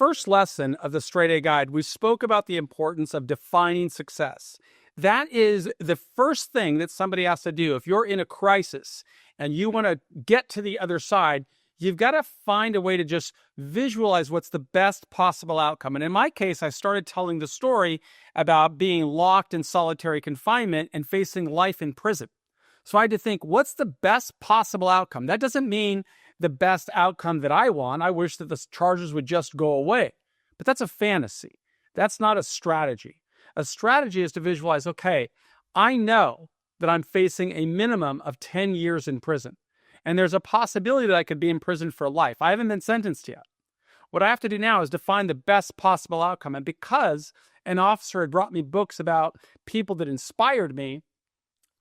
first lesson of the Straight A Guide, we spoke about the importance of defining success. That is the first thing that somebody has to do. If you're in a crisis and you want to get to the other side, you've got to find a way to just visualize what's the best possible outcome. And in my case, I started telling the story about being locked in solitary confinement and facing life in prison. So I had to think, what's the best possible outcome? That doesn't mean the best outcome that I want. I wish that the charges would just go away. But that's a fantasy. That's not a strategy. A strategy is to visualize, okay, I know that I'm facing a minimum of 10 years in prison. And there's a possibility that I could be in prison for life. I haven't been sentenced yet. What I have to do now is define the best possible outcome. And because an officer had brought me books about people that inspired me,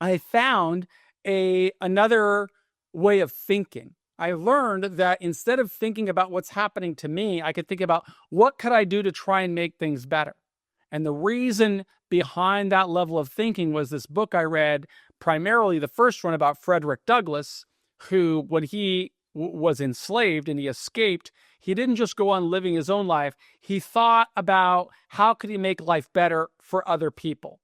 I found another way of thinking. I learned that instead of thinking about what's happening to me, I could think about what could I do to try and make things better. And the reason behind that level of thinking was this book I read, primarily the first one about Frederick Douglass, who, when he was enslaved and he escaped, he didn't just go on living his own life. He thought about how could he make life better for other people.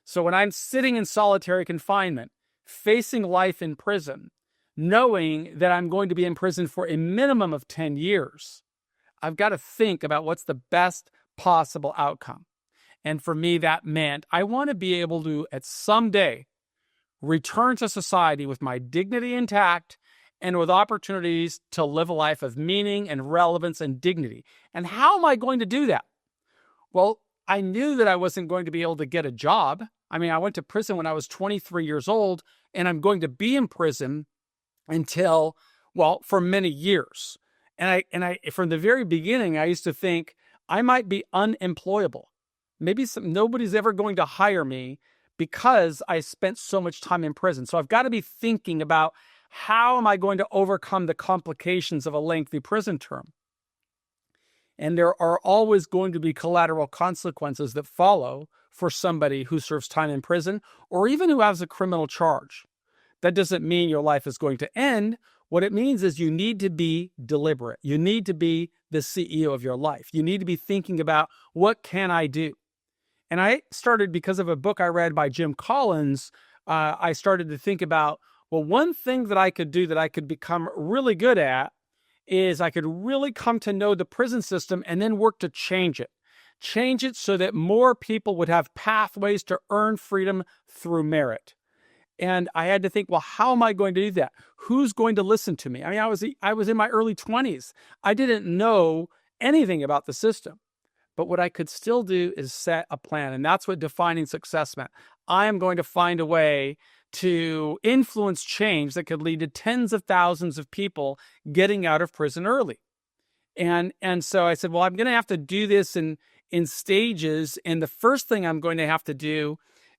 So when I'm sitting in solitary confinement, facing life in prison, knowing that I'm going to be in prison for a minimum of 10 years, I've got to think about what's the best possible outcome. And for me, that meant I want to be able to, at some day, return to society with my dignity intact and with opportunities to live a life of meaning and relevance and dignity. And how am I going to do that? Well, I knew that I wasn't going to be able to get a job. I mean, I went to prison when I was 23 years old, and I'm going to be in prison until, well, for many years. And I from the very beginning, I used to think I might be unemployable. Maybe nobody's ever going to hire me because I spent so much time in prison. So I've got to be thinking about how am I going to overcome the complications of a lengthy prison term? And there are always going to be collateral consequences that follow for somebody who serves time in prison or even who has a criminal charge. That doesn't mean your life is going to end. What it means is you need to be deliberate. You need to be the CEO of your life. You need to be thinking about, what can I do? And I started, because of a book I read by Jim Collins, I started to think about, well, one thing that I could do that I could become really good at is I could really come to know the prison system and then work to change it. Change it so that more people would have pathways to earn freedom through merit. And I had to think, well, how am I going to do that? Who's going to listen to me? I mean, I was in my early 20s. I didn't know anything about the system. But what I could still do is set a plan. And that's what defining success meant. I am going to find a way to influence change that could lead to tens of thousands of people getting out of prison early. And so I said, well, I'm going to have to do this in stages. And the first thing I'm going to have to do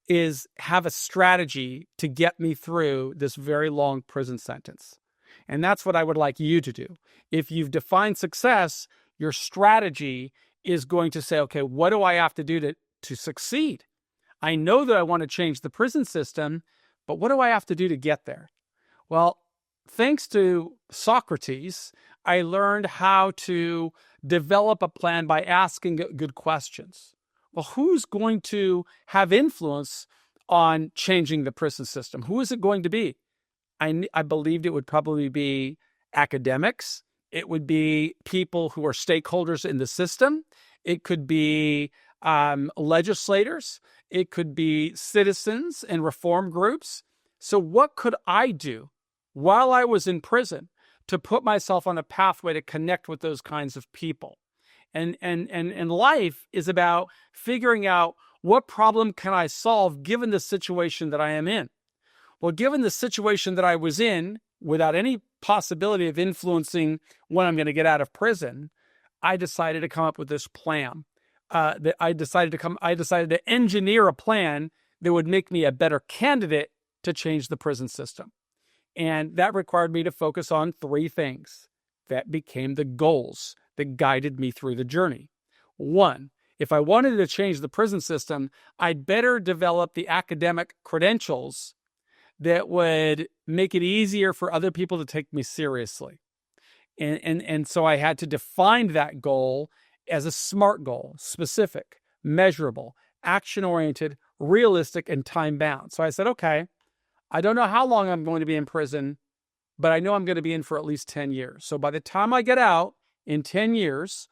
is have a strategy to get me through this very long prison sentence. And that's what I would like you to do. If you've defined success, your strategy is going to say, okay, what do I have to do to succeed? I know that I want to change the prison system, but what do I have to do to get there? Well, thanks to Socrates, I learned how to develop a plan by asking good questions. Well, who's going to have influence on changing the prison system? Who is it going to be? I believed it would probably be academics. It would be people who are stakeholders in the system. It could be legislators. It could be citizens and reform groups. So what could I do while I was in prison to put myself on a pathway to connect with those kinds of people? And life is about figuring out, what problem can I solve given the situation that I am in? Well, given the situation that I was in, without any possibility of influencing when I'm going to get out of prison, I decided to come up with this plan. I decided to engineer a plan that would make me a better candidate to change the prison system. And that required me to focus on three things that became the goals that guided me through the journey. One, if I wanted to change the prison system, I'd better develop the academic credentials that would make it easier for other people to take me seriously. And so I had to define that goal as a SMART goal: specific, measurable, action-oriented, realistic, and time-bound. So I said, okay, I don't know how long I'm going to be in prison, but I know I'm going to be in for at least 10 years. So by the time I get out in 10 years,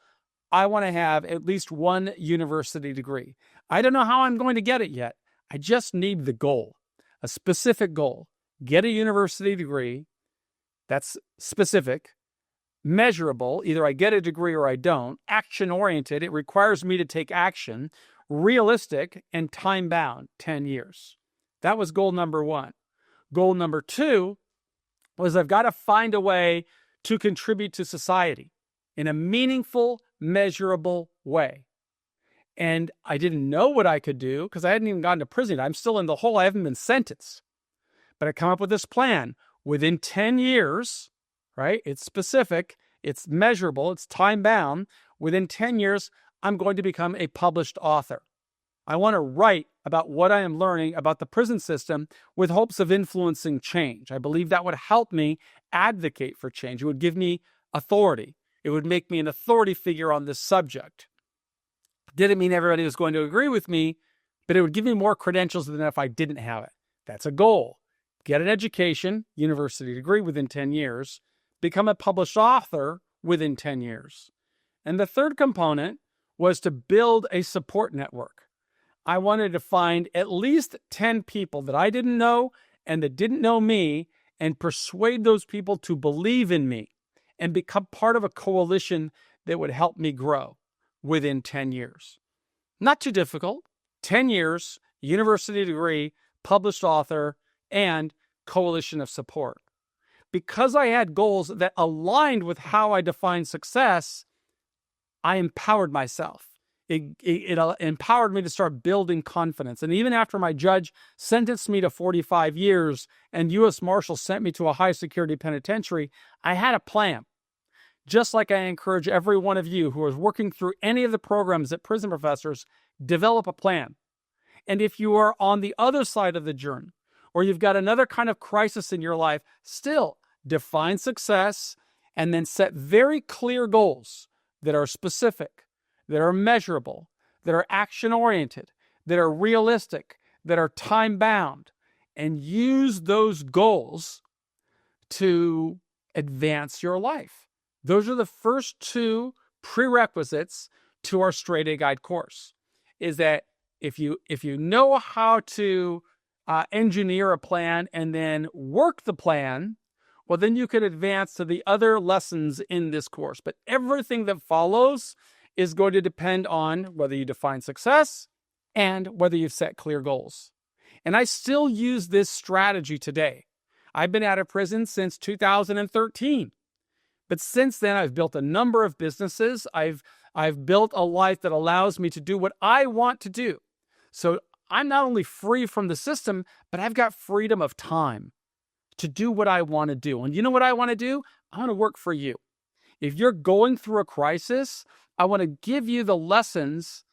I want to have at least one university degree. I don't know how I'm going to get it yet. I just need the goal, a specific goal. Get a university degree. That's specific. Measurable, either I get a degree or I don't. Action-oriented, it requires me to take action. Realistic, and time-bound, 10 years. That was goal number one. Goal number two was I've got to find a way to contribute to society in a meaningful, measurable way. And I didn't know what I could do because I hadn't even gone to prison. I'm still in the hole. I haven't been sentenced. But I come up with this plan. Within 10 years, right? It's specific, it's measurable, it's time-bound. Within 10 years, I'm going to become a published author. I want to write about what I am learning about the prison system with hopes of influencing change. I believe that would help me advocate for change. It would give me authority. It would make me an authority figure on this subject. Didn't mean everybody was going to agree with me, but it would give me more credentials than if I didn't have it. That's a goal. Get an education, university degree within 10 years, become a published author within 10 years. And the third component was to build a support network. I wanted to find at least 10 people that I didn't know and that didn't know me and persuade those people to believe in me and become part of a coalition that would help me grow within 10 years. Not too difficult. 10 years, university degree, published author, and coalition of support. Because I had goals that aligned with how I define success, I empowered myself. It empowered me to start building confidence. And even after my judge sentenced me to 45 years and U.S. Marshals sent me to a high security penitentiary, I had a plan. Just like I encourage every one of you who is working through any of the programs at Prison Professors, develop a plan. And if you are on the other side of the journey, or you've got another kind of crisis in your life, still define success and then set very clear goals that are specific, that are measurable, that are action-oriented, that are realistic, that are time-bound, and use those goals to advance your life. Those are the first two prerequisites to our Straight A Guide course, is that if you know how to engineer a plan and then work the plan, well, then you can advance to the other lessons in this course. But everything that follows is going to depend on whether you define success and whether you've set clear goals. And I still use this strategy today. I've been out of prison since 2013. But since then, I've built a number of businesses. I've built a life that allows me to do what I want to do. So I'm not only free from the system, but I've got freedom of time to do what I want to do. And you know what I want to do? I want to work for you. If you're going through a crisis, I want to give you the lessons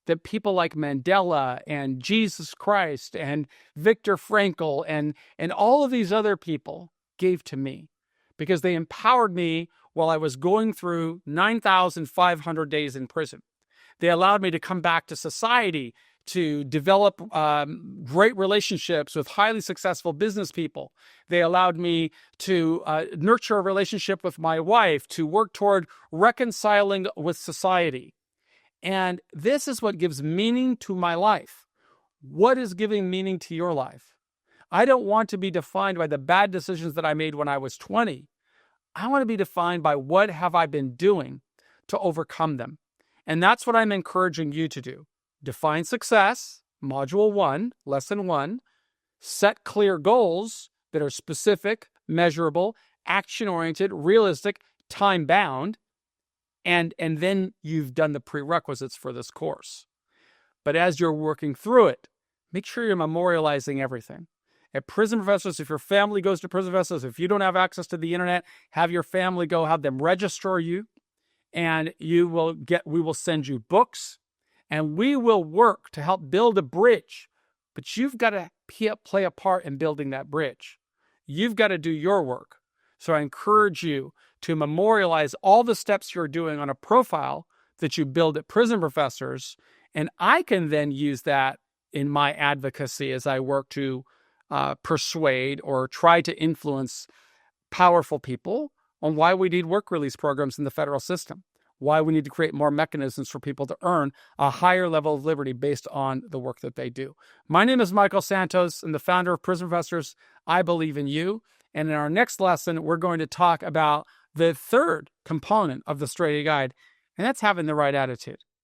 that people like Mandela and Jesus Christ and Viktor Frankl and all of these other people gave to me, because they empowered me while I was going through 9,500 days in prison. They allowed me to come back to society, to develop great relationships with highly successful business people. They allowed me to nurture a relationship with my wife, to work toward reconciling with society. And this is what gives meaning to my life. What is giving meaning to your life? I don't want to be defined by the bad decisions that I made when I was 20. I want to be defined by what have I been doing to overcome them. And that's what I'm encouraging you to do. Define success, Module 1, Lesson 1. Set clear goals that are specific, measurable, action-oriented, realistic, time-bound. And then you've done the prerequisites for this course. But as you're working through it, make sure you're memorializing everything. At Prison Professors, if your family goes to Prison Professors, if you don't have access to the internet, have your family go, have them register you, and we will send you books, and we will work to help build a bridge. But you've got to play a part in building that bridge. You've got to do your work. So I encourage you to memorialize all the steps you're doing on a profile that you build at prison professors. And I can then use that in my advocacy as I work to persuade or try to influence powerful people on why we need work release programs in the federal system, why we need to create more mechanisms for people to earn a higher level of liberty based on the work that they do. My name is Michael Santos. I'm the founder of Prison Professors. I believe in you. And in our next lesson, we're going to talk about the third component of the Straight A Guide, and that's having the right attitude.